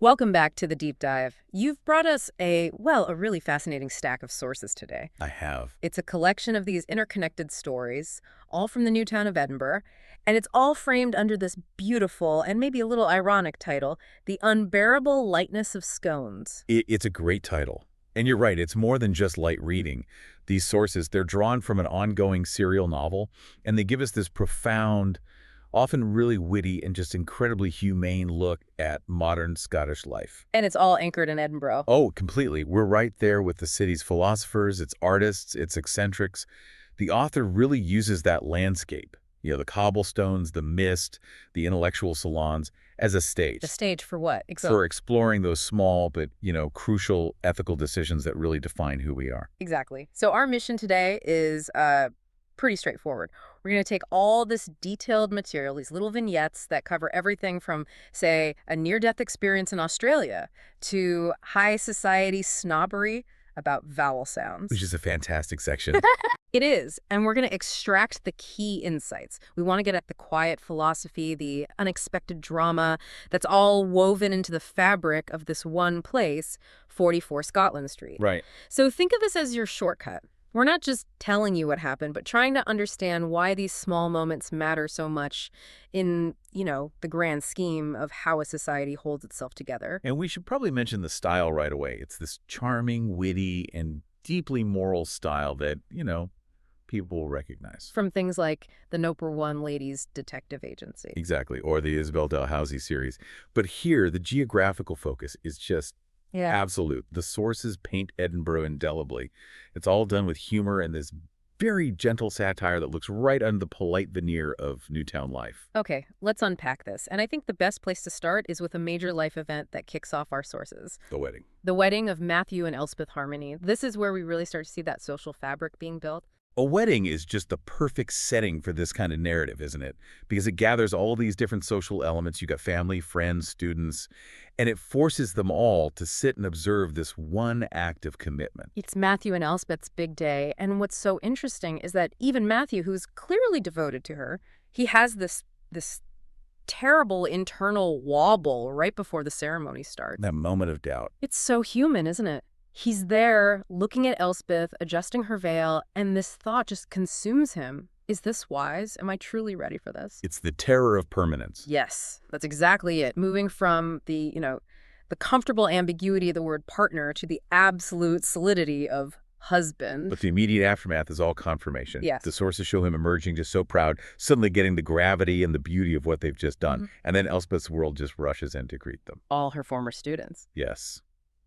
Welcome back to the deep dive. You've brought us a really fascinating stack of sources today. I have. It's a collection of these interconnected stories, all from the new town of Edinburgh, and it's all framed under this beautiful and maybe a little ironic title, The Unbearable Lightness of Scones. It's a great title. And you're right, it's more than just light reading. These sources, they're drawn from an ongoing serial novel, and they give us this profound, often really witty and just incredibly humane look at modern Scottish life. And it's all anchored in Edinburgh. Oh, completely. We're right there with the city's philosophers, its artists, its eccentrics. The author really uses that landscape, the cobblestones, the mist, the intellectual salons, as a stage. The stage for what? For exploring those small but, crucial ethical decisions that really define who we are. Exactly. So our mission today is pretty straightforward. We're going to take all this detailed material, these little vignettes that cover everything from, say, a near-death experience in Australia to high society snobbery about vowel sounds. Which is a fantastic section. It is, and we're going to extract the key insights. We want to get at the quiet philosophy, the unexpected drama that's all woven into the fabric of this one place, 44 Scotland Street. Right. So think of this as your shortcut. We're not just telling you what happened, but trying to understand why these small moments matter so much in, the grand scheme of how a society holds itself together. And we should probably mention the style right away. It's this charming, witty, and deeply moral style that, people will recognize. From things like the Noper One Ladies Detective Agency. Exactly, or the Isabel Dalhousie series. But here, the geographical focus is just absolute. The sources paint Edinburgh indelibly. It's all done with humor and this very gentle satire that looks right under the polite veneer of Newtown life. Okay, let's unpack this. And I think the best place to start is with a major life event that kicks off our sources. The wedding. The wedding of Matthew and Elspeth Harmony. This is where we really start to see that social fabric being built. A wedding is just the perfect setting for this kind of narrative, isn't it? Because it gathers all these different social elements. You got family, friends, students, and it forces them all to sit and observe this one act of commitment. It's Matthew and Elspeth's big day, and what's so interesting is that even Matthew, who's clearly devoted to her, he has this terrible internal wobble right before the ceremony starts. That moment of doubt. It's so human, isn't it? He's there, looking at Elspeth, adjusting her veil, and this thought just consumes him. Is this wise? Am I truly ready for this? It's the terror of permanence. Yes, that's exactly it. Moving from the comfortable ambiguity of the word partner to the absolute solidity of husband. But the immediate aftermath is all confirmation. Yes. The sources show him emerging just so proud, suddenly getting the gravity and the beauty of what they've just done. Mm-hmm. And then Elspeth's world just rushes in to greet them. All her former students. Yes.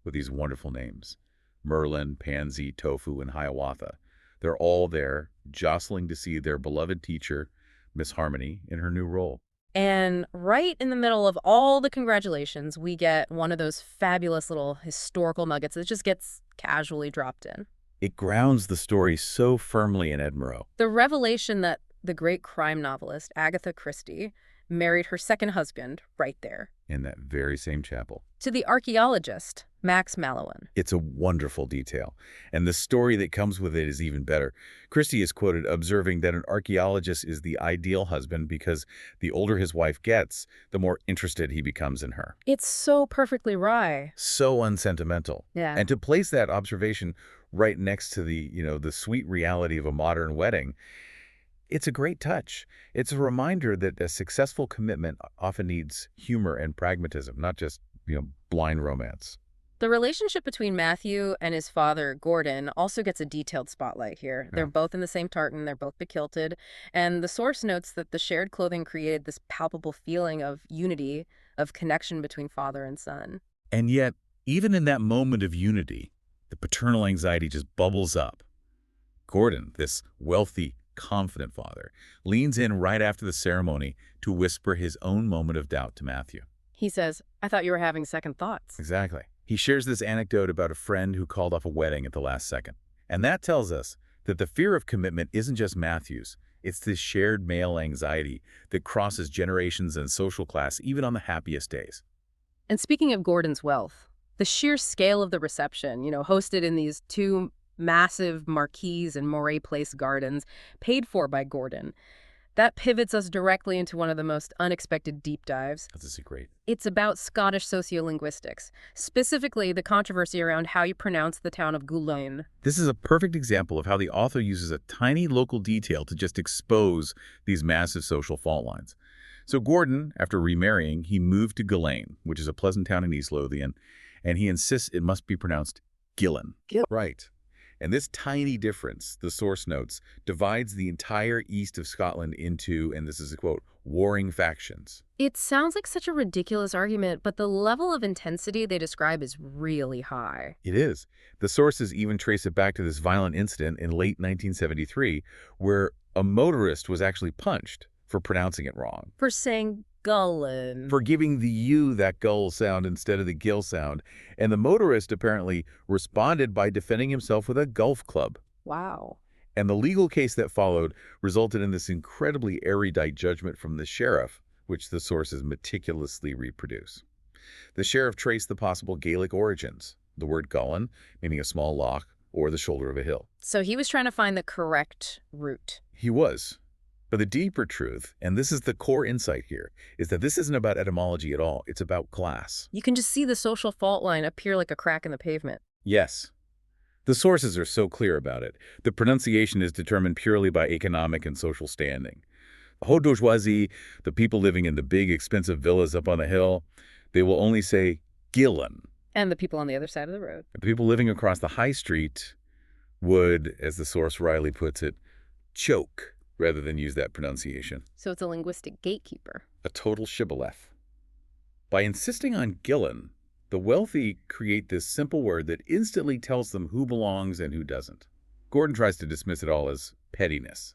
With these wonderful names, Merlin, Pansy, Tofu, and Hiawatha. They're all there, jostling to see their beloved teacher, Miss Harmony, in her new role. And right in the middle of all the congratulations, we get one of those fabulous little historical nuggets that just gets casually dropped in. It grounds the story so firmly in Edinburgh. The revelation that the great crime novelist, Agatha Christie, married her second husband right there. In that very same chapel. To the archaeologist, Max Mallowan. It's a wonderful detail, and the story that comes with it is even better. Christie is quoted observing that an archaeologist is the ideal husband because the older his wife gets, the more interested he becomes in her. It's so perfectly wry. So unsentimental. Yeah. And to place that observation right next to the sweet reality of a modern wedding, it's a great touch. It's a reminder that a successful commitment often needs humor and pragmatism, not just, blind romance. The relationship between Matthew and his father, Gordon, also gets a detailed spotlight here. Yeah. They're both in the same tartan, they're both bekilted, and the source notes that the shared clothing created this palpable feeling of unity, of connection between father and son. And yet, even in that moment of unity, the paternal anxiety just bubbles up. Gordon, this wealthy, confident father, leans in right after the ceremony to whisper his own moment of doubt to Matthew. He says, "I thought you were having second thoughts." Exactly. He shares this anecdote about a friend who called off a wedding at the last second. And that tells us that the fear of commitment isn't just Matthew's. It's this shared male anxiety that crosses generations and social class, even on the happiest days. And speaking of Gordon's wealth, the sheer scale of the reception, hosted in these two massive marquees and Moray Place gardens, paid for by Gordon. That pivots us directly into one of the most unexpected deep dives. That's great. It's about Scottish sociolinguistics, specifically the controversy around how you pronounce the town of Goulogne. This is a perfect example of how the author uses a tiny local detail to just expose these massive social fault lines. So Gordon, after remarrying, he moved to Gillane, which is a pleasant town in East Lothian, and he insists it must be pronounced Gillen. Right. And this tiny difference, the source notes, divides the entire east of Scotland into, and this is a quote, warring factions. It sounds like such a ridiculous argument, but the level of intensity they describe is really high. It is. The sources even trace it back to this violent incident in late 1973, where a motorist was actually punched for pronouncing it wrong. For saying Gullen. For giving the U that gull sound instead of the gill sound. And the motorist apparently responded by defending himself with a golf club. Wow. And the legal case that followed resulted in this incredibly erudite judgment from the sheriff, which the sources meticulously reproduce. The sheriff traced the possible Gaelic origins, the word Gullen, meaning a small loch or the shoulder of a hill. So he was trying to find the correct root. He was. But the deeper truth, and this is the core insight here, is that this isn't about etymology at all. It's about class. You can just see the social fault line appear like a crack in the pavement. Yes. The sources are so clear about it. The pronunciation is determined purely by economic and social standing. The haute bourgeoisie, the people living in the big, expensive villas up on the hill, they will only say Gillen. And the people on the other side of the road. The people living across the high street would, as the source Riley puts it, choke rather than use that pronunciation. So it's a linguistic gatekeeper. A total shibboleth. By insisting on Gillen, the wealthy create this simple word that instantly tells them who belongs and who doesn't. Gordon tries to dismiss it all as pettiness,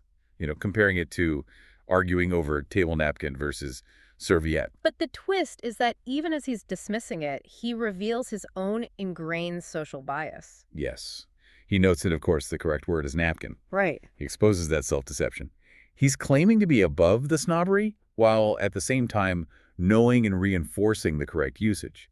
comparing it to arguing over table napkin versus serviette. But the twist is that even as he's dismissing it, he reveals his own ingrained social bias. Yes. He notes that, of course, the correct word is napkin. Right. He exposes that self-deception. He's claiming to be above the snobbery, while at the same time knowing and reinforcing the correct usage.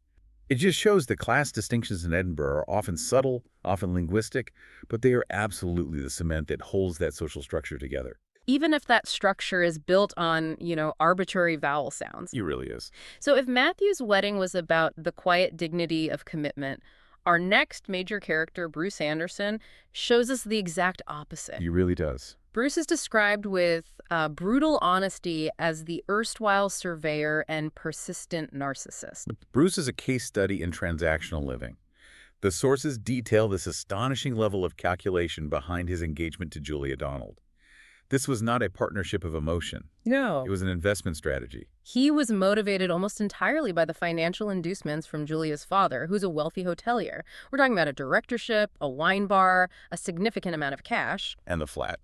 It just shows that class distinctions in Edinburgh are often subtle, often linguistic, but they are absolutely the cement that holds that social structure together. Even if that structure is built on, arbitrary vowel sounds. It really is. So if Matthew's wedding was about the quiet dignity of commitment, our next major character, Bruce Anderson, shows us the exact opposite. He really does. Bruce is described with brutal honesty as the erstwhile surveyor and persistent narcissist. Bruce is a case study in transactional living. The sources detail this astonishing level of calculation behind his engagement to Julia Donald. This was not a partnership of emotion. No. It was an investment strategy. He was motivated almost entirely by the financial inducements from Julia's father, who's a wealthy hotelier. We're talking about a directorship, a wine bar, a significant amount of cash. And the flat.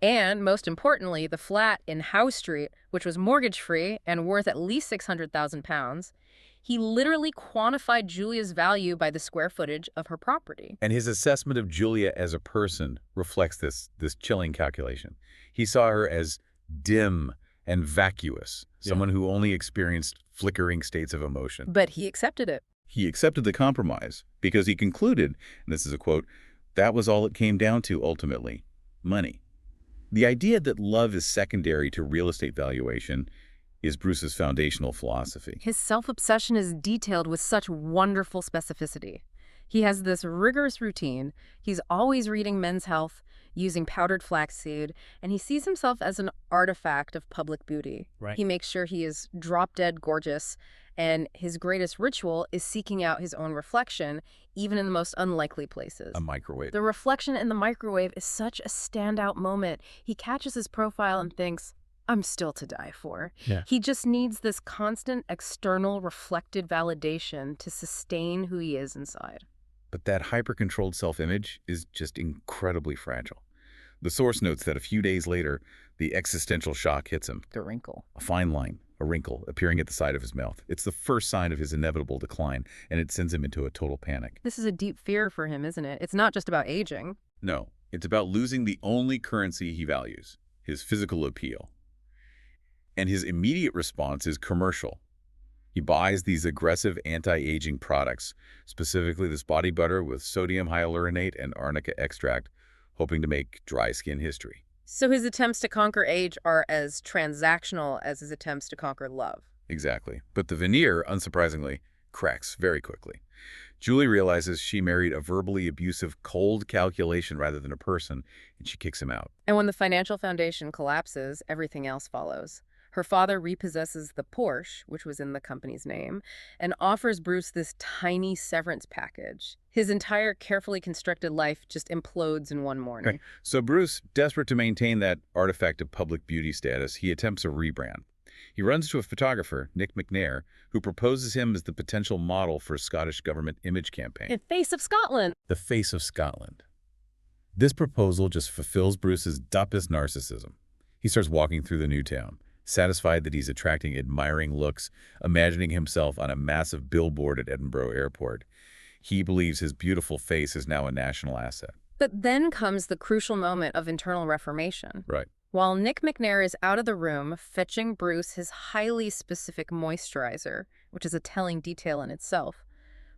And, most importantly, the flat in Howe Street, which was mortgage-free and worth at least £600,000. He literally quantified Julia's value by the square footage of her property. And his assessment of Julia as a person reflects this chilling calculation. He saw her as dim and vacuous, someone who only experienced flickering states of emotion. But he accepted it. He accepted the compromise because he concluded, and this is a quote, that was all it came down to ultimately, money. The idea that love is secondary to real estate valuation is Bruce's foundational philosophy. His self-obsession is detailed with such wonderful specificity. He has this rigorous routine. He's always reading Men's Health, using powdered flaxseed, and he sees himself as an artifact of public beauty. Right. He makes sure he is drop-dead gorgeous, and his greatest ritual is seeking out his own reflection, even in the most unlikely places. A microwave. The reflection in the microwave is such a standout moment. He catches his profile and thinks, I'm still to die for. Yeah. He just needs this constant external reflected validation to sustain who he is inside. But that hyper-controlled self-image is just incredibly fragile. The source notes that a few days later, the existential shock hits him. The wrinkle. A fine line, a wrinkle, appearing at the side of his mouth. It's the first sign of his inevitable decline, and it sends him into a total panic. This is a deep fear for him, isn't it? It's not just about aging. No, it's about losing the only currency he values, his physical appeal. And his immediate response is commercial. He buys these aggressive anti-aging products, specifically this body butter with sodium hyaluronate and arnica extract, hoping to make dry skin history. So his attempts to conquer age are as transactional as his attempts to conquer love. Exactly. But the veneer, unsurprisingly, cracks very quickly. Julie realizes she married a verbally abusive, cold calculation rather than a person, and she kicks him out. And when the financial foundation collapses, everything else follows. Her father repossesses the Porsche, which was in the company's name, and offers Bruce this tiny severance package. His entire carefully constructed life just implodes in one morning. Okay. So Bruce, desperate to maintain that artifact of public beauty status, he attempts a rebrand. He runs to a photographer, Nick McNair, who proposes him as the potential model for a Scottish government image campaign. In Face of Scotland. The face of Scotland. This proposal just fulfills Bruce's deepest narcissism. He starts walking through the new town, satisfied that he's attracting admiring looks, imagining himself on a massive billboard at Edinburgh Airport. He believes his beautiful face is now a national asset. But then comes the crucial moment of internal reformation. Right. While Nick McNair is out of the room fetching Bruce his highly specific moisturizer, which is a telling detail in itself,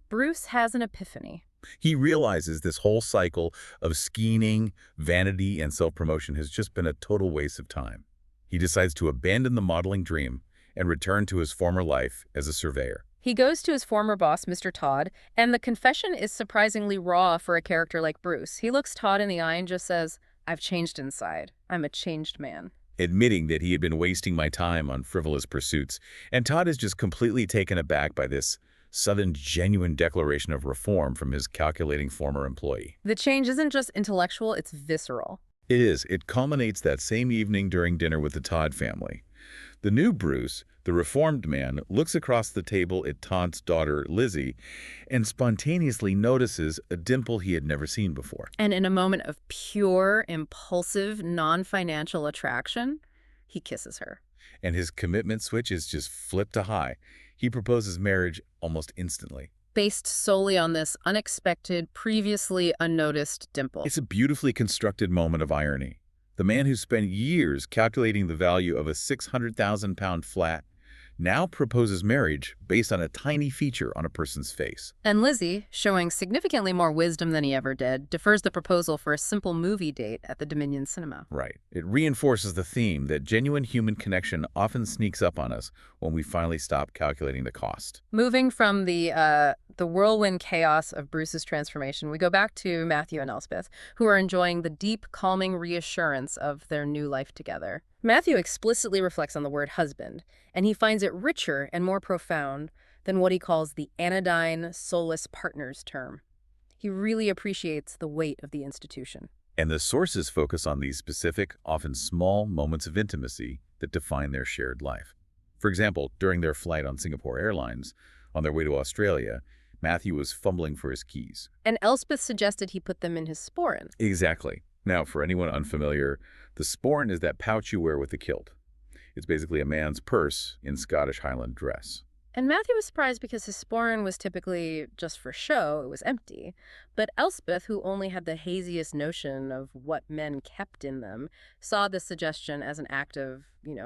Bruce has an epiphany. He realizes this whole cycle of scheming, vanity, and self-promotion has just been a total waste of time. He decides to abandon the modeling dream and return to his former life as a surveyor. He goes to his former boss, Mr. Todd, and the confession is surprisingly raw for a character like Bruce. He looks Todd in the eye and just says, "I've changed inside. I'm a changed man." Admitting that he had been wasting my time on frivolous pursuits, and Todd is just completely taken aback by this sudden, genuine declaration of reform from his calculating former employee. The change isn't just intellectual, it's visceral. It is. It culminates that same evening during dinner with the Todd family. The new Bruce, the reformed man, looks across the table at Todd's daughter, Lizzie, and spontaneously notices a dimple he had never seen before. And in a moment of pure, impulsive, non-financial attraction, he kisses her. And his commitment switch is just flipped to high. He proposes marriage almost instantly. Based solely on this unexpected, previously unnoticed dimple. It's a beautifully constructed moment of irony. The man who spent years calculating the value of a 600,000-pound flat now proposes marriage based on a tiny feature on a person's face. And Lizzie, showing significantly more wisdom than he ever did, defers the proposal for a simple movie date at the Dominion Cinema. Right. It reinforces the theme that genuine human connection often sneaks up on us when we finally stop calculating the cost. Moving from the whirlwind chaos of Bruce's transformation, we go back to Matthew and Elspeth, who are enjoying the deep, calming reassurance of their new life together. Matthew explicitly reflects on the word husband, and he finds it richer and more profound than what he calls the anodyne, soulless partners term. He really appreciates the weight of the institution. And the sources focus on these specific, often small moments of intimacy that define their shared life. For example, during their flight on Singapore Airlines, on their way to Australia, Matthew was fumbling for his keys. And Elspeth suggested he put them in his sporran. Exactly. Now, for anyone unfamiliar, the sporran is that pouch you wear with the kilt. It's basically a man's purse in Scottish Highland dress. And Matthew was surprised because his sporran was typically just for show, it was empty. But Elspeth, who only had the haziest notion of what men kept in them, saw this suggestion as an act of,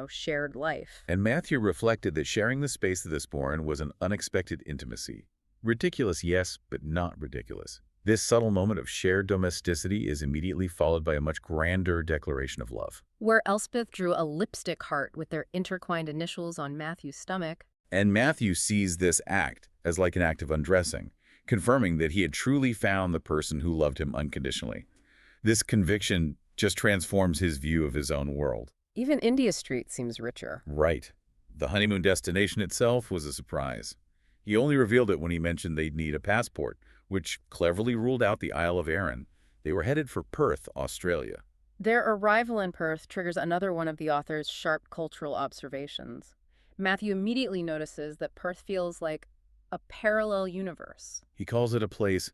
shared life. And Matthew reflected that sharing the space of the sporran was an unexpected intimacy. Ridiculous, yes, but not ridiculous. This subtle moment of shared domesticity is immediately followed by a much grander declaration of love. Where Elspeth drew a lipstick heart with their intertwined initials on Matthew's stomach. And Matthew sees this act as like an act of undressing, confirming that he had truly found the person who loved him unconditionally. This conviction just transforms his view of his own world. Even India Street seems richer. Right. The honeymoon destination itself was a surprise. He only revealed it when he mentioned they'd need a passport, which cleverly ruled out the Isle of Arran. They were headed for Perth, Australia. Their arrival in Perth triggers another one of the author's sharp cultural observations. Matthew immediately notices that Perth feels like a parallel universe. He calls it a place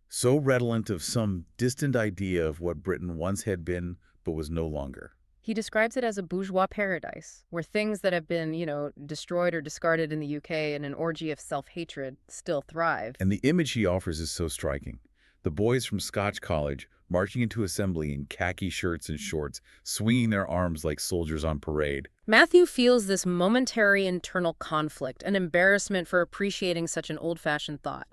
so redolent of some distant idea of what Britain once had been but was no longer. He describes it as a bourgeois paradise, where things that have been, destroyed or discarded in the UK in an orgy of self-hatred still thrive. And the image he offers is so striking. The boys from Scotch College marching into assembly in khaki shirts and shorts, swinging their arms like soldiers on parade. Matthew feels this momentary internal conflict, an embarrassment for appreciating such an old-fashioned thought.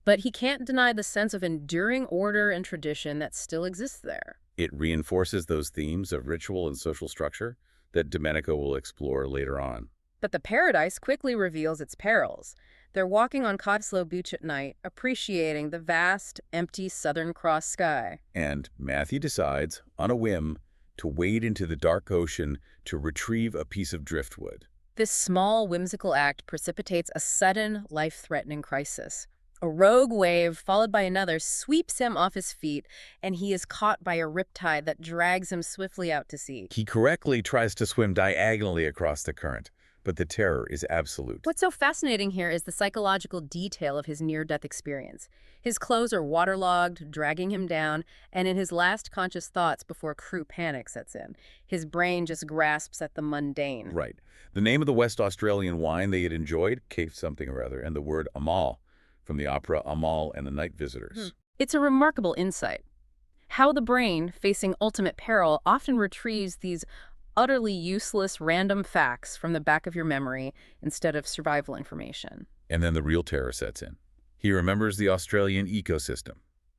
But he can't deny the sense of enduring order and tradition that still exists there. It reinforces those themes of ritual and social structure that Domenico will explore later on. But the paradise quickly reveals its perils. They're walking on Cotslow Beach at night, appreciating the vast, empty Southern Cross sky. And Matthew decides, on a whim, to wade into the dark ocean to retrieve a piece of driftwood. This small, whimsical act precipitates a sudden, life-threatening crisis. A rogue wave, followed by another, sweeps him off his feet, and he is caught by a riptide that drags him swiftly out to sea. He correctly tries to swim diagonally across the current, but the terror is absolute. What's so fascinating here is the psychological detail of his near-death experience. His clothes are waterlogged, dragging him down, and in his last conscious thoughts before crew panic sets in, his brain just grasps at the mundane. Right. The name of the West Australian wine they had enjoyed, Cape something or other, and the word Amal, from the opera Amal and the Night Visitors. It's a remarkable insight. How the brain, facing ultimate peril, often retrieves these utterly useless random facts from the back of your memory instead of survival information. And then the real terror sets in. He remembers the Australian ecosystem.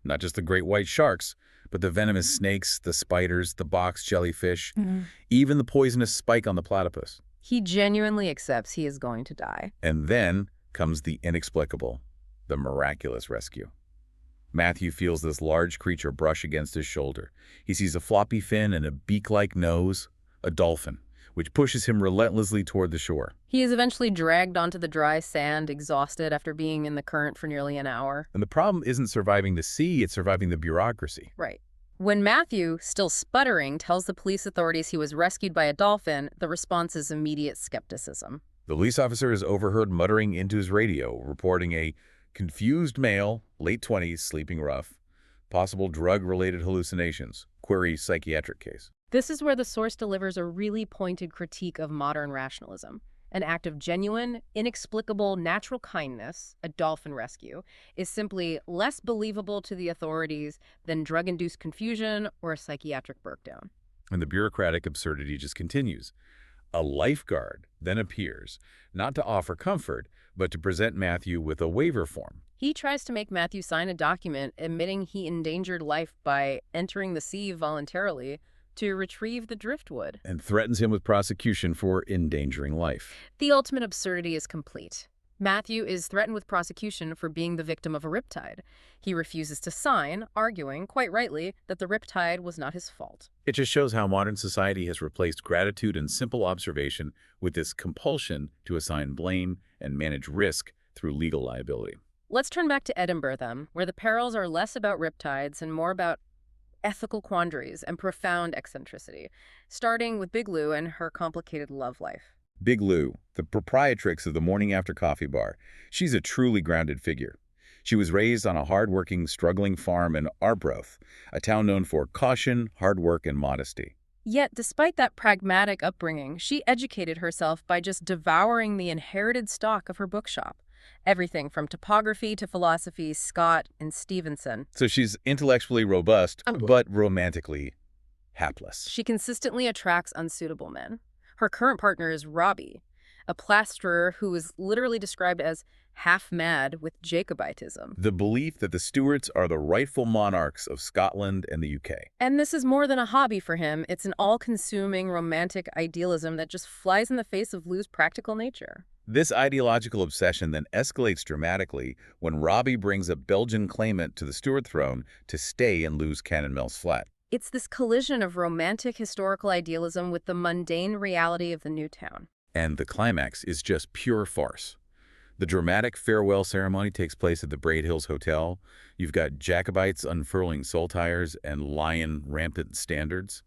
Not just the great white sharks, but the venomous snakes, the spiders, the box jellyfish, even the poisonous spike on the platypus. He genuinely accepts he is going to die. And then comes the inexplicable, the miraculous rescue. Matthew feels this large creature brush against his shoulder. He sees a floppy fin and a beak-like nose, a dolphin, which pushes him relentlessly toward the shore. He is eventually dragged onto the dry sand, exhausted after being in the current for nearly an hour. And the problem isn't surviving the sea, it's surviving the bureaucracy. Right. When Matthew, still sputtering, tells the police authorities he was rescued by a dolphin, the response is immediate skepticism. The police officer is overheard muttering into his radio, reporting a confused male, late 20s, sleeping rough, possible drug-related hallucinations, query psychiatric case. This is where the source delivers a really pointed critique of modern rationalism. An act of genuine, inexplicable natural kindness, a dolphin rescue, is simply less believable to the authorities than drug-induced confusion or a psychiatric breakdown. And the bureaucratic absurdity just continues. A lifeguard then appears, not to offer comfort, but to present Matthew with a waiver form. He tries to make Matthew sign a document admitting he endangered life by entering the sea voluntarily to retrieve the driftwood. And threatens him with prosecution for endangering life. The ultimate absurdity is complete. Matthew is threatened with prosecution for being the victim of a riptide. He refuses to sign, arguing, quite rightly, that the riptide was not his fault. It just shows how modern society has replaced gratitude and simple observation with this compulsion to assign blame and manage risk through legal liability. Let's turn back to Edinburgh, then, where the perils are less about riptides and more about ethical quandaries and profound eccentricity, starting with Big Lou and her complicated love life. Big Lou, the proprietrix of the Morning After Coffee Bar, she's a truly grounded figure. She was raised on a hard-working, struggling farm in Arbroath, a town known for caution, hard work, and modesty. Yet, despite that pragmatic upbringing, she educated herself by just devouring the inherited stock of her bookshop. Everything from topography to philosophy, Scott and Stevenson. So she's intellectually robust, but romantically hapless. She consistently attracts unsuitable men. Her current partner is Robbie, a plasterer who is literally described as half-mad with Jacobitism. The belief that the Stuarts are the rightful monarchs of Scotland and the UK. And this is more than a hobby for him. It's an all-consuming romantic idealism that just flies in the face of Lou's practical nature. This ideological obsession then escalates dramatically when Robbie brings a Belgian claimant to the Stuart throne to stay in Lou's Cannon Mills flat. It's this collision of romantic historical idealism with the mundane reality of the new town. And the climax is just pure farce. The dramatic farewell ceremony takes place at the Braid Hills Hotel. You've got Jacobites unfurling soul tires and lion rampant standards.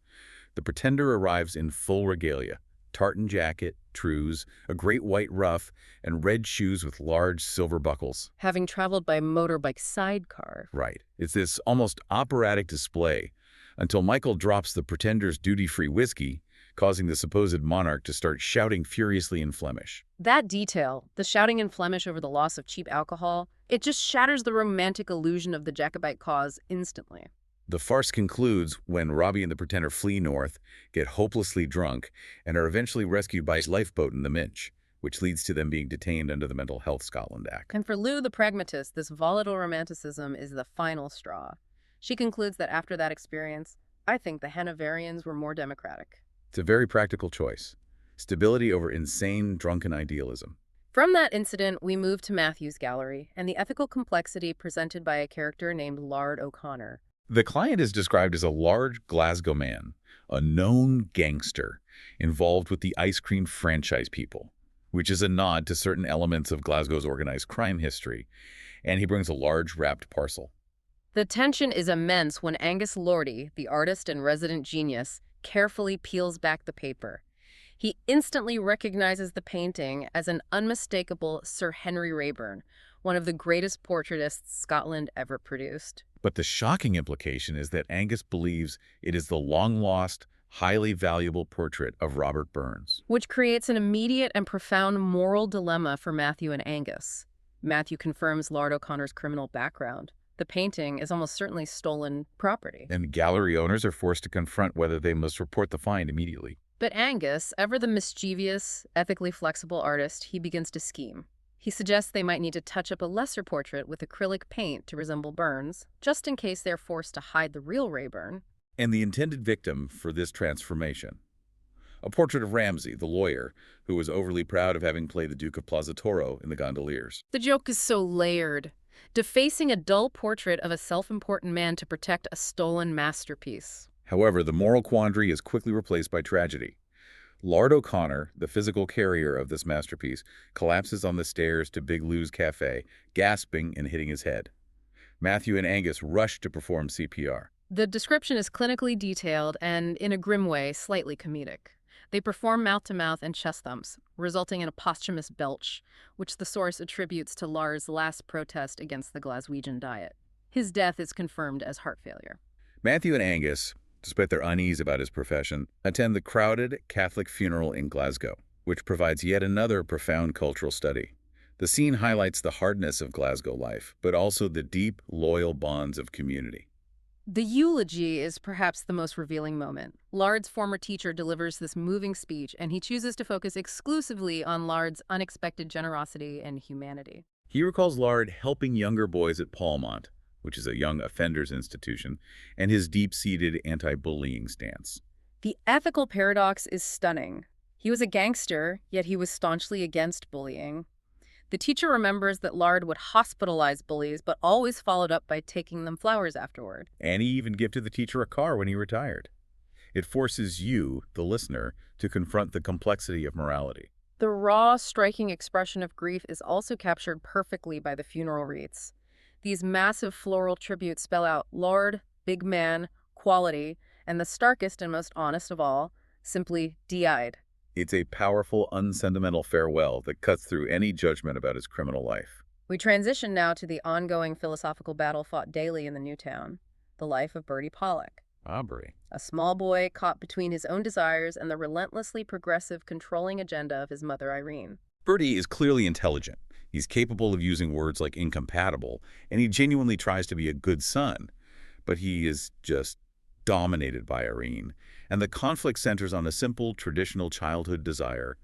The pretender arrives in full regalia. Tartan jacket, trews, a great white ruff, and red shoes with large silver buckles. Having traveled by motorbike sidecar. Right. It's this almost operatic display until Michael drops the pretender's duty-free whiskey, causing the supposed monarch to start shouting furiously in Flemish. That detail, the shouting in Flemish over the loss of cheap alcohol, it just shatters the romantic illusion of the Jacobite cause instantly. The farce concludes when Robbie and the pretender flee north, get hopelessly drunk, and are eventually rescued by a lifeboat in the Minch, which leads to them being detained under the Mental Health Scotland Act. And for Lou the pragmatist, this volatile romanticism is the final straw. She concludes that after that experience, I think the Hanoverians were more democratic. It's a very practical choice. Stability over insane, drunken idealism. From that incident, we move to Matthew's gallery and the ethical complexity presented by a character named Lard O'Connor. The client is described as a large Glasgow man, a known gangster, involved with the ice cream franchise people, which is a nod to certain elements of Glasgow's organized crime history, and he brings a large wrapped parcel. The tension is immense when Angus Lordie, the artist and resident genius, carefully peels back the paper. He instantly recognizes the painting as an unmistakable Sir Henry Raeburn, one of the greatest portraitists Scotland ever produced. But the shocking implication is that Angus believes it is the long-lost, highly valuable portrait of Robert Burns. Which creates an immediate and profound moral dilemma for Matthew and Angus. Matthew confirms Lard O'Connor's criminal background. The painting is almost certainly stolen property. And gallery owners are forced to confront whether they must report the find immediately. But Angus, ever the mischievous, ethically flexible artist, he begins to scheme. He suggests they might need to touch up a lesser portrait with acrylic paint to resemble Burns, just in case they're forced to hide the real Raeburn. And the intended victim for this transformation. A portrait of Ramsay, the lawyer, who was overly proud of having played the Duke of Plaza Toro in The Gondoliers. The joke is so layered, defacing a dull portrait of a self-important man to protect a stolen masterpiece. However, the moral quandary is quickly replaced by tragedy. Lard O'Connor, the physical carrier of this masterpiece, collapses on the stairs to Big Lou's cafe, gasping and hitting his head. Matthew and Angus rush to perform CPR. The description is clinically detailed and, in a grim way, slightly comedic. They perform mouth-to-mouth and chest thumps, resulting in a posthumous belch, which the source attributes to Lard's last protest against the Glaswegian diet. His death is confirmed as heart failure. Matthew and Angus, despite their unease about his profession, attend the crowded Catholic funeral in Glasgow, which provides yet another profound cultural study. The scene highlights the hardness of Glasgow life, but also the deep, loyal bonds of community. The eulogy is perhaps the most revealing moment. Lard's former teacher delivers this moving speech, and he chooses to focus exclusively on Lard's unexpected generosity and humanity. He recalls Lard helping younger boys at Paulmont, which is a young offenders institution, and his deep-seated anti-bullying stance. The ethical paradox is stunning. He was a gangster, yet he was staunchly against bullying. The teacher remembers that Lard would hospitalize bullies, but always followed up by taking them flowers afterward. And he even gifted the teacher a car when he retired. It forces you, the listener, to confront the complexity of morality. The raw, striking expression of grief is also captured perfectly by the funeral wreaths. These massive floral tributes spell out Lard, big man, quality, and the starkest and most honest of all, simply DI'd. It's a powerful, unsentimental farewell that cuts through any judgment about his criminal life. We transition now to the ongoing philosophical battle fought daily in the new town, the life of Bertie Pollock. Aubrey. A small boy caught between his own desires and the relentlessly progressive, controlling agenda of his mother, Irene. Bertie is clearly intelligent. He's capable of using words like incompatible, and he genuinely tries to be a good son. But he is just dominated by Irene, and the conflict centers on a simple, traditional childhood desire,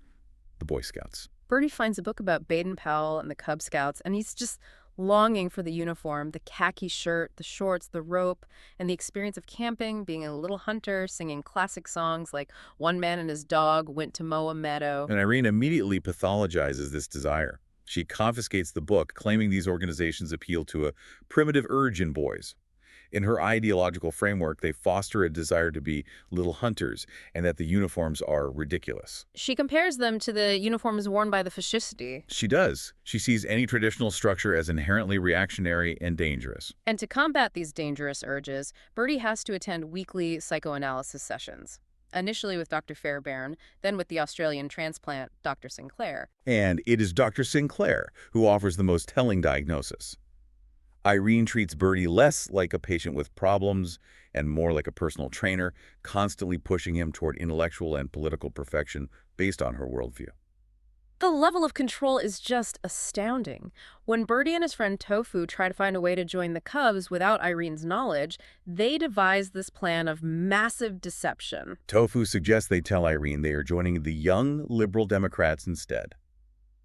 the Boy Scouts. Bertie finds a book about Baden-Powell and the Cub Scouts, and he's just longing for the uniform, the khaki shirt, the shorts, the rope, and the experience of camping, being a little hunter, singing classic songs like One Man and His Dog Went to Mow a Meadow. And Irene immediately pathologizes this desire. She confiscates the book, claiming these organizations appeal to a primitive urge in boys. In her ideological framework, they foster a desire to be little hunters and that the uniforms are ridiculous. She compares them to the uniforms worn by the fascisti. She does. She sees any traditional structure as inherently reactionary and dangerous. And to combat these dangerous urges, Bertie has to attend weekly psychoanalysis sessions. Initially with Dr. Fairbairn, then with the Australian transplant, Dr. Sinclair. And it is Dr. Sinclair who offers the most telling diagnosis. Irene treats Bertie less like a patient with problems and more like a personal trainer, constantly pushing him toward intellectual and political perfection based on her worldview. The level of control is just astounding. When Bertie and his friend Tofu try to find a way to join the Cubs without Irene's knowledge, they devise this plan of massive deception. Tofu suggests they tell Irene they are joining the Young Liberal Democrats instead.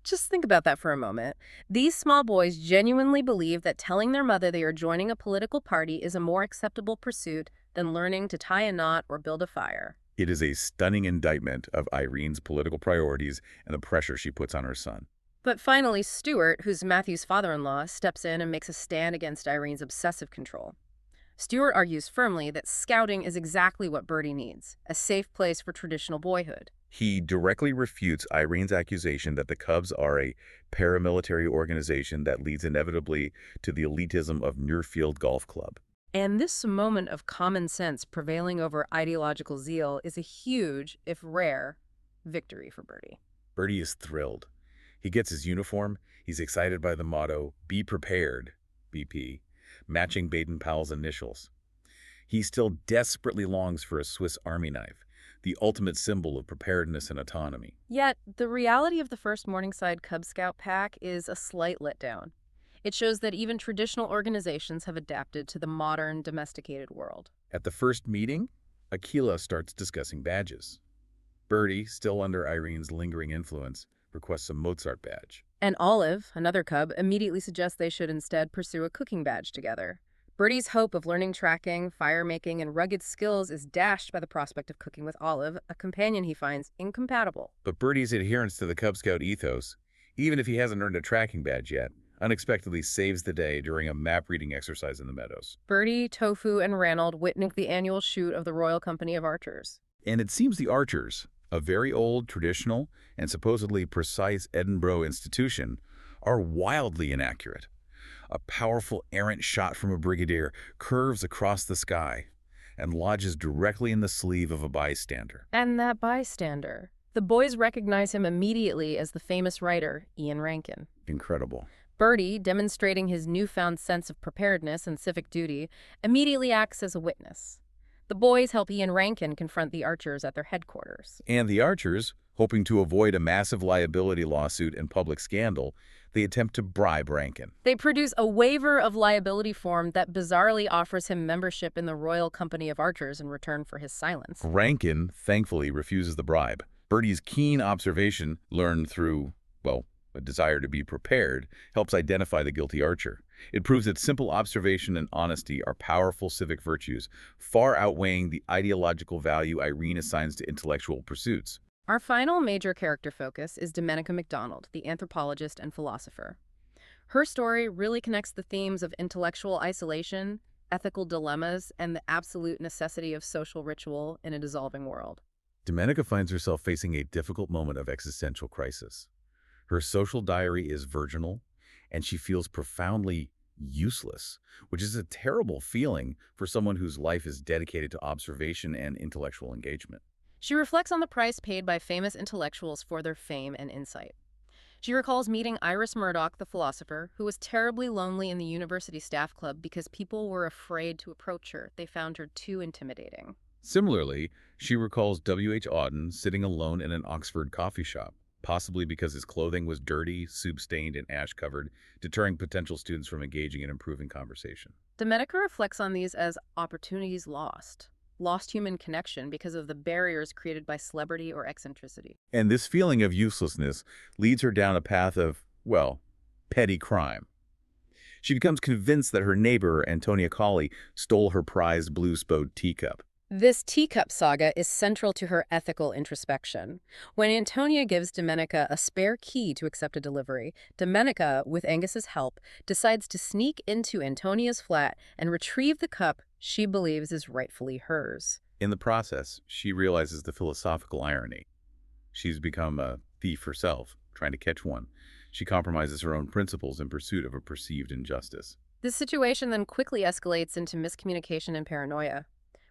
Just think about that for a moment. These small boys genuinely believe that telling their mother they are joining a political party is a more acceptable pursuit than learning to tie a knot or build a fire. It is a stunning indictment of Irene's political priorities and the pressure she puts on her son. But finally, Stuart, who's Matthew's father-in-law, steps in and makes a stand against Irene's obsessive control. Stuart argues firmly that scouting is exactly what Bertie needs, a safe place for traditional boyhood. He directly refutes Irene's accusation that the Cubs are a paramilitary organization that leads inevitably to the elitism of Muirfield Golf Club. And this moment of common sense prevailing over ideological zeal is a huge, if rare, victory for Bertie. Bertie is thrilled. He gets his uniform. He's excited by the motto, "Be prepared," BP, matching Baden-Powell's initials. He still desperately longs for a Swiss Army knife, the ultimate symbol of preparedness and autonomy. Yet, the reality of the first Morningside Cub Scout pack is a slight letdown. It shows that even traditional organizations have adapted to the modern, domesticated world. At the first meeting, Aquila starts discussing badges. Bertie, still under Irene's lingering influence, requests a Mozart badge. And Olive, another cub, immediately suggests they should instead pursue a cooking badge together. Bertie's hope of learning tracking, fire-making, and rugged skills is dashed by the prospect of cooking with Olive, a companion he finds incompatible. But Bertie's adherence to the Cub Scout ethos, even if he hasn't earned a tracking badge yet, unexpectedly saves the day during a map-reading exercise in the meadows. Bertie, Tofu, and Ranald witness the annual shoot of the Royal Company of Archers. And it seems the Archers, a very old, traditional, and supposedly precise Edinburgh institution, are wildly inaccurate. A powerful errant shot from a brigadier curves across the sky and lodges directly in the sleeve of a bystander. And that bystander. The boys recognize him immediately as the famous writer, Ian Rankin. Incredible. Bertie, demonstrating his newfound sense of preparedness and civic duty, immediately acts as a witness. The boys help Ian Rankin confront the Archers at their headquarters. And the Archers, hoping to avoid a massive liability lawsuit and public scandal, they attempt to bribe Rankin. They produce a waiver of liability form that bizarrely offers him membership in the Royal Company of Archers in return for his silence. Rankin, thankfully, refuses the bribe. Bertie's keen observation, learned through, well, a desire to be prepared, helps identify the guilty archer. It proves that simple observation and honesty are powerful civic virtues, far outweighing the ideological value Irene assigns to intellectual pursuits. Our final major character focus is Domenica MacDonald, the anthropologist and philosopher. Her story really connects the themes of intellectual isolation, ethical dilemmas, and the absolute necessity of social ritual in a dissolving world. Domenica finds herself facing a difficult moment of existential crisis. Her social diary is virginal, and she feels profoundly useless, which is a terrible feeling for someone whose life is dedicated to observation and intellectual engagement. She reflects on the price paid by famous intellectuals for their fame and insight. She recalls meeting Iris Murdoch, the philosopher, who was terribly lonely in the university staff club because people were afraid to approach her. They found her too intimidating. Similarly, she recalls W.H. Auden sitting alone in an Oxford coffee shop, possibly because his clothing was dirty, soup-stained, and ash-covered, deterring potential students from engaging in improving conversation. Domenica reflects on these as opportunities lost human connection because of the barriers created by celebrity or eccentricity. And this feeling of uselessness leads her down a path of, well, petty crime. She becomes convinced that her neighbor, Antonia Colley, stole her prized blue-spode teacup. This teacup saga is central to her ethical introspection. When Antonia gives Domenica a spare key to accept a delivery, Domenica, with Angus's help, decides to sneak into Antonia's flat and retrieve the cup she believes is rightfully hers. In the process, she realizes the philosophical irony. She's become a thief herself, trying to catch one. She compromises her own principles in pursuit of a perceived injustice. This situation then quickly escalates into miscommunication and paranoia.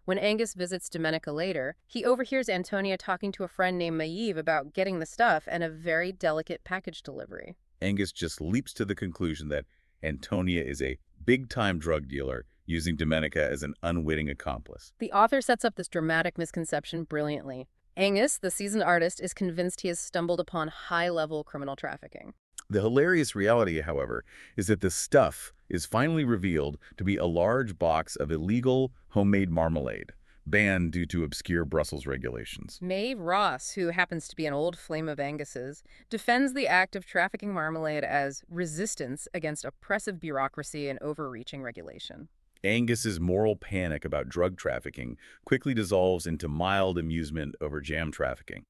When Angus visits Domenica later, he overhears Antonia talking to a friend named Maeve about getting the stuff and a very delicate package delivery. Angus just leaps to the conclusion that Antonia is a big-time drug dealer using Domenica as an unwitting accomplice. The author sets up this dramatic misconception brilliantly. Angus, the seasoned artist, is convinced he has stumbled upon high-level criminal trafficking. The hilarious reality, however, is that the stuff is finally revealed to be a large box of illegal homemade marmalade, banned due to obscure Brussels regulations. Maeve Ross, who happens to be an old flame of Angus's, defends the act of trafficking marmalade as resistance against oppressive bureaucracy and overreaching regulation. Angus's moral panic about drug trafficking quickly dissolves into mild amusement over jam trafficking.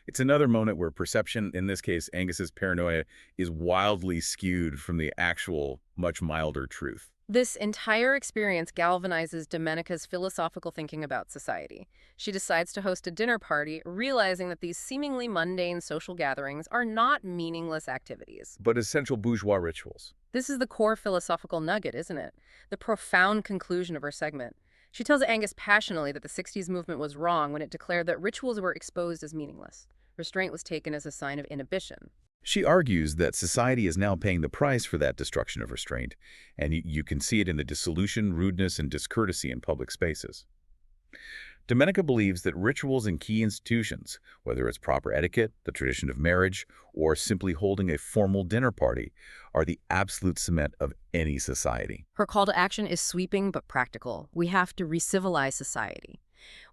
It's another moment where perception, in this case Angus's paranoia, is wildly skewed from the actual, much milder truth. This entire experience galvanizes Domenica's philosophical thinking about society. She decides to host a dinner party, realizing that these seemingly mundane social gatherings are not meaningless activities, But essential bourgeois rituals. This is the core philosophical nugget, isn't it? The profound conclusion of her segment. She tells Angus passionately that the 60s movement was wrong when it declared that rituals were exposed as meaningless. Restraint was taken as a sign of inhibition. She argues that society is now paying the price for that destruction of restraint, and you can see it in the dissolution, rudeness, and discourtesy in public spaces. Domenica believes that rituals in key institutions, whether it's proper etiquette, the tradition of marriage, or simply holding a formal dinner party, are the absolute cement of any society. Her call to action is sweeping but practical. We have to re-civilize society.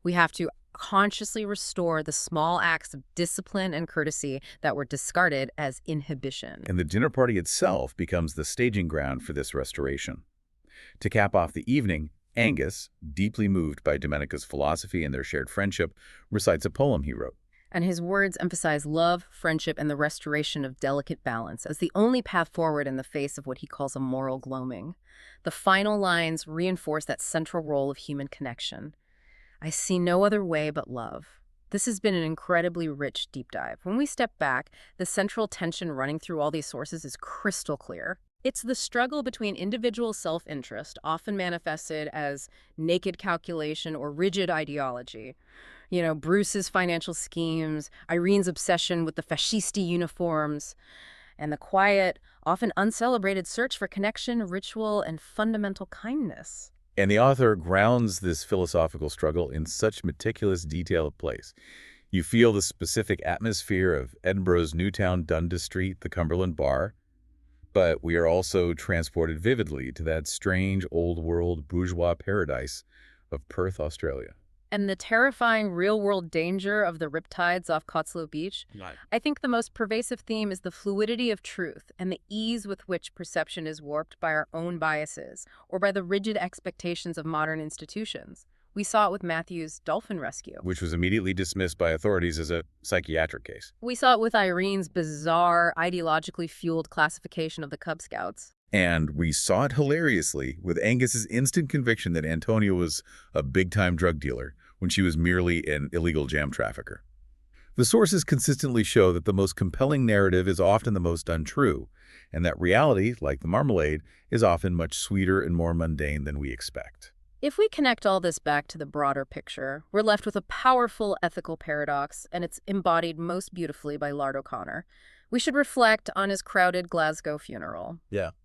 We have to consciously restore the small acts of discipline and courtesy that were discarded as inhibition. And the dinner party itself becomes the staging ground for this restoration. To cap off the evening, Angus, deeply moved by Domenica's philosophy and their shared friendship, recites a poem he wrote. And his words emphasize love, friendship, and the restoration of delicate balance as the only path forward in the face of what he calls a moral gloaming. The final lines reinforce that central role of human connection. I see no other way but love. This has been an incredibly rich deep dive. When we step back, the central tension running through all these sources is crystal clear. It's the struggle between individual self-interest, often manifested as naked calculation or rigid ideology. You know, Bruce's financial schemes, Irene's obsession with the fascisti uniforms, and the quiet, often uncelebrated search for connection, ritual, and fundamental kindness. And the author grounds this philosophical struggle in such meticulous detail of place. You feel the specific atmosphere of Edinburgh's Newtown Dundas Street, the Cumberland Bar, but we are also transported vividly to that strange old-world bourgeois paradise of Perth, Australia. And the terrifying real-world danger of the riptides off Cotslow Beach. Right. I think the most pervasive theme is the fluidity of truth and the ease with which perception is warped by our own biases or by the rigid expectations of modern institutions. We saw it with Matthew's dolphin rescue, Which was immediately dismissed by authorities as a psychiatric case. We saw it with Irene's bizarre, ideologically fueled classification of the Cub Scouts. And we saw it hilariously with Angus's instant conviction that Antonia was a big-time drug dealer when she was merely an illegal jam trafficker. The sources consistently show that the most compelling narrative is often the most untrue, and that reality, like the marmalade, is often much sweeter and more mundane than we expect. If we connect all this back to the broader picture, we're left with a powerful ethical paradox, and it's embodied most beautifully by Lard O'Connor. We should reflect on his crowded Glasgow funeral,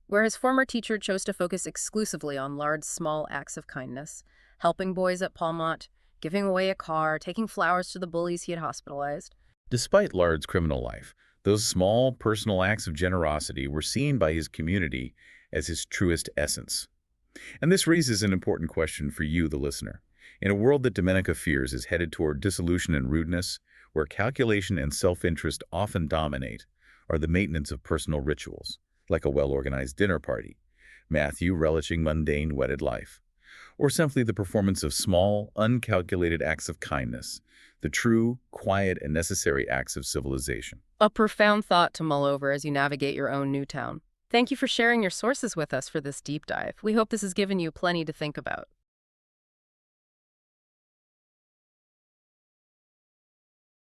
where his former teacher chose to focus exclusively on Lard's small acts of kindness, helping boys at Palmont, giving away a car, taking flowers to the bullies he had hospitalized. Despite Lard's criminal life, those small personal acts of generosity were seen by his community as his truest essence. And this raises an important question for you, the listener. In a world that Domenica fears is headed toward dissolution and rudeness, where calculation and self-interest often dominate, are the maintenance of personal rituals, like a well-organized dinner party, Matthew relishing mundane wedded life, or simply the performance of small, uncalculated acts of kindness, the true, quiet, and necessary acts of civilization. A profound thought to mull over as you navigate your own new town. Thank you for sharing your sources with us for this deep dive. We hope this has given you plenty to think about.